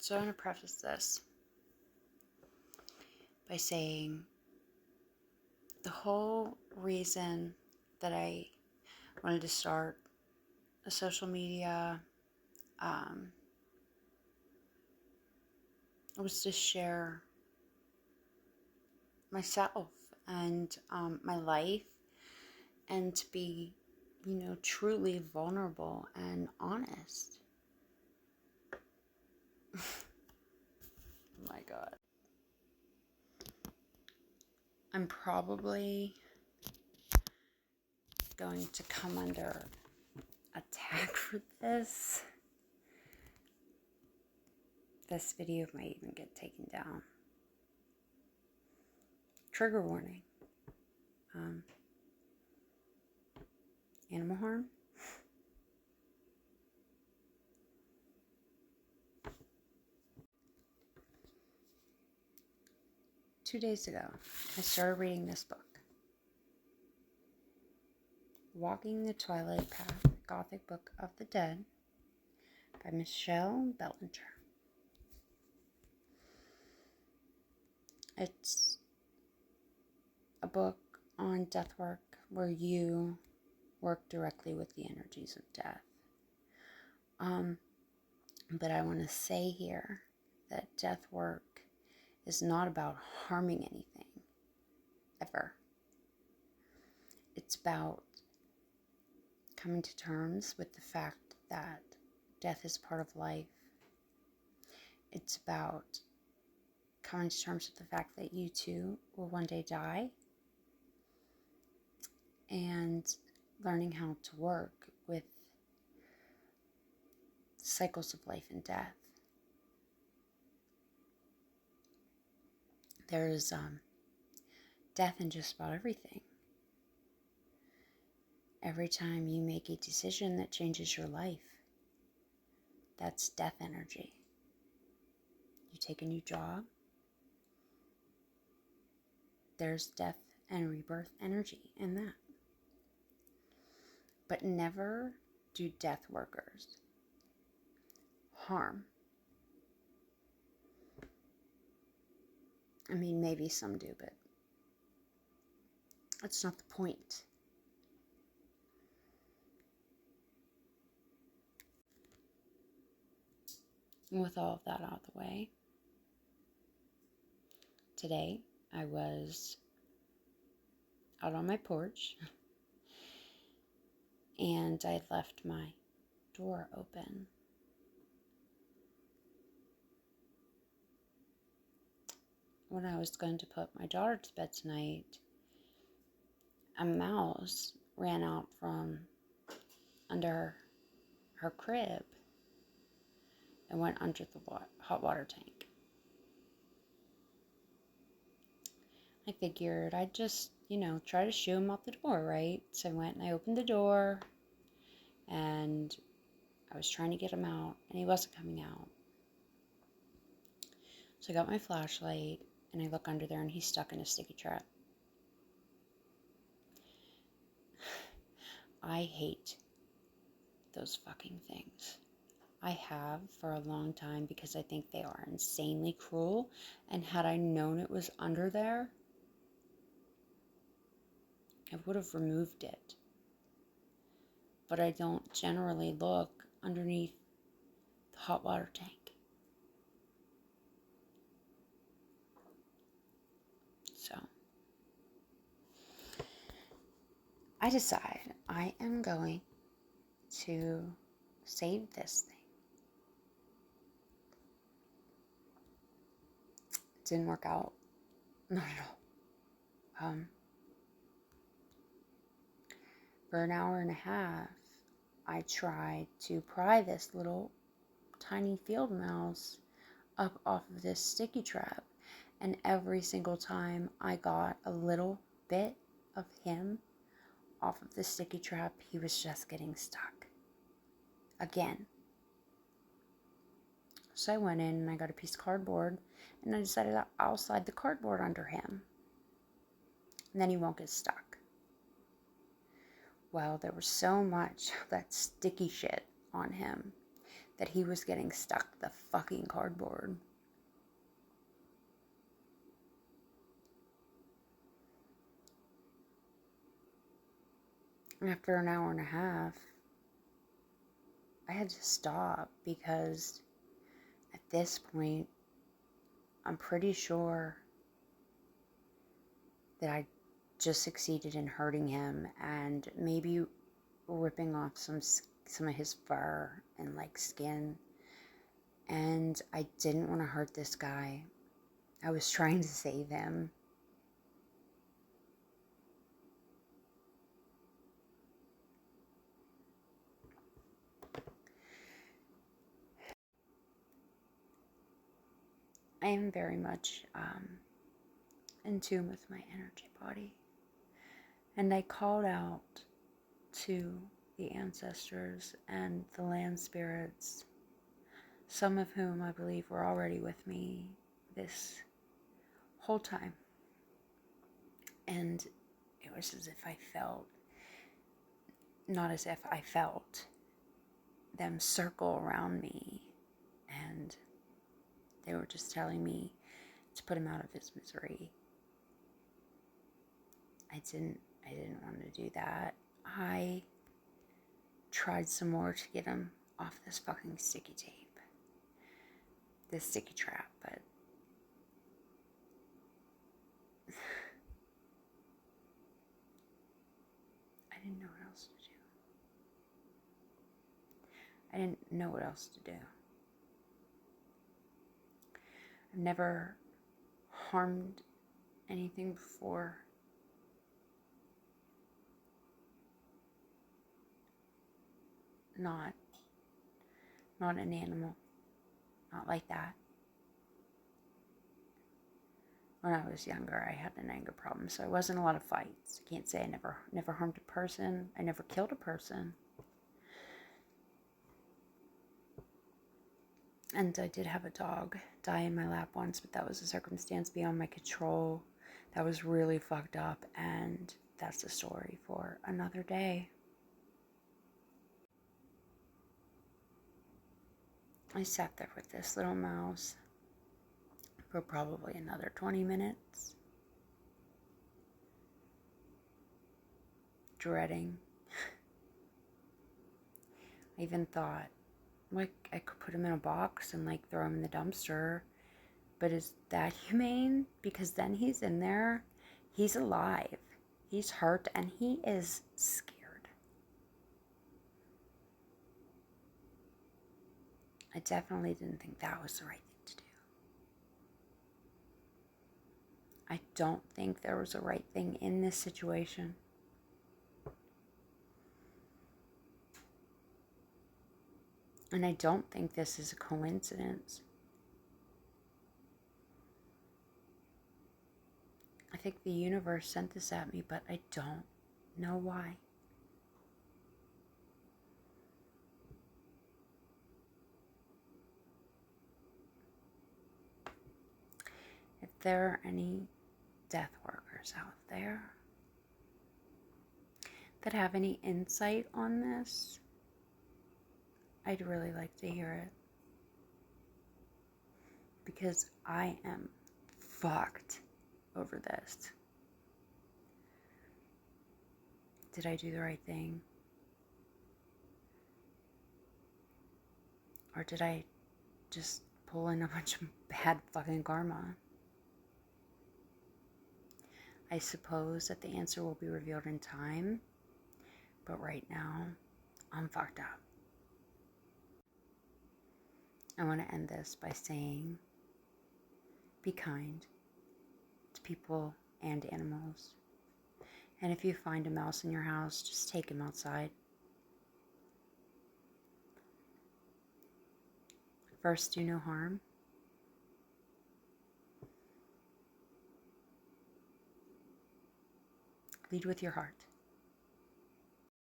So I'm going to preface this by saying the whole reason that I wanted to start a social media was to share myself and my life, and to be, truly vulnerable and honest. Oh my God. I'm probably going to come under attack for this. This video might even get taken down. Trigger warning. Animal harm. Two days ago, I started reading this book, Walking the Twilight Path, Gothic Book of the Dead, by Michelle Bellinger. It's a book on death work where you work directly with the energies of death. But I want to say here that death work is not about harming anything, ever. It's about coming to terms with the fact that death is part of life. It's about coming to terms with the fact that you too will one day die, and learning how to work with cycles of life and death. There's death in just about everything. Every time you make a decision that changes your life, that's death energy. You take a new job, there's death and rebirth energy in that. But never do death workers harm. I mean, maybe some do, but that's not the point. And with all of that out of the way, today I was out on my porch and I had left my door open. When I was going to put my daughter to bed tonight, a mouse ran out from under her crib and went under the hot water tank. I figured I'd just, try to shoo him out the door, right? So I went and I opened the door and I was trying to get him out and he wasn't coming out. So I got my flashlight and I look under there and he's stuck in a sticky trap. I hate those fucking things. I have for a long time because I think they are insanely cruel, and had I known it was under there, I would have removed it. But I don't generally look underneath the hot water tank. So I decide I am going to save this thing. It didn't work out. Not at all. For an hour and a half, I tried to pry this little tiny field mouse up off of this sticky trap. And every single time I got a little bit of him off of the sticky trap, he was just getting stuck. Again. So I went in and I got a piece of cardboard and I decided that I'll slide the cardboard under him. And then he won't get stuck. Well, there was so much of that sticky shit on him that he was getting stuck to the fucking cardboard. After an hour and a half, I had to stop because at this point, I'm pretty sure that I just succeeded in hurting him and maybe ripping off some of his fur and like skin. And I didn't want to hurt this guy. I was trying to save him. I am very much in tune with my energy body. And I called out to the ancestors and the land spirits, some of whom I believe were already with me this whole time. And it was as if I felt, not as if I felt them circle around me, and they were just telling me to put him out of his misery. I didn't want to do that. I tried some more to get him off this fucking sticky tape, this sticky trap, but I didn't know what else to do. I didn't know what else to do. I've never harmed anything before. Not an animal. Not like that. When I was younger, I had an anger problem, so it wasn't a lot of fights. I can't say I never harmed a person. I never killed a person. And I did have a dog die in my lap once, but that was a circumstance beyond my control. That was really fucked up, and that's a story for another day. I sat there with this little mouse for probably another 20 minutes, dreading. I even thought, like, I could put him in a box and, like, throw him in the dumpster, but is that humane? Because then he's in there, he's alive, he's hurt, and he is scared. I definitely didn't think that was the right thing to do. I don't think there was a right thing in this situation. And I don't think this is a coincidence. I think the universe sent this at me, but I don't know why. If there are any death workers out there that have any insight on this, I'd really like to hear it. Because I am fucked over this. Did I do the right thing? Or did I just pull in a bunch of bad fucking karma? I suppose that the answer will be revealed in time, but right now, I'm fucked up. I want to end this by saying, be kind to people and animals. And if you find a mouse in your house, just take him outside. First, do no harm. Lead with your heart.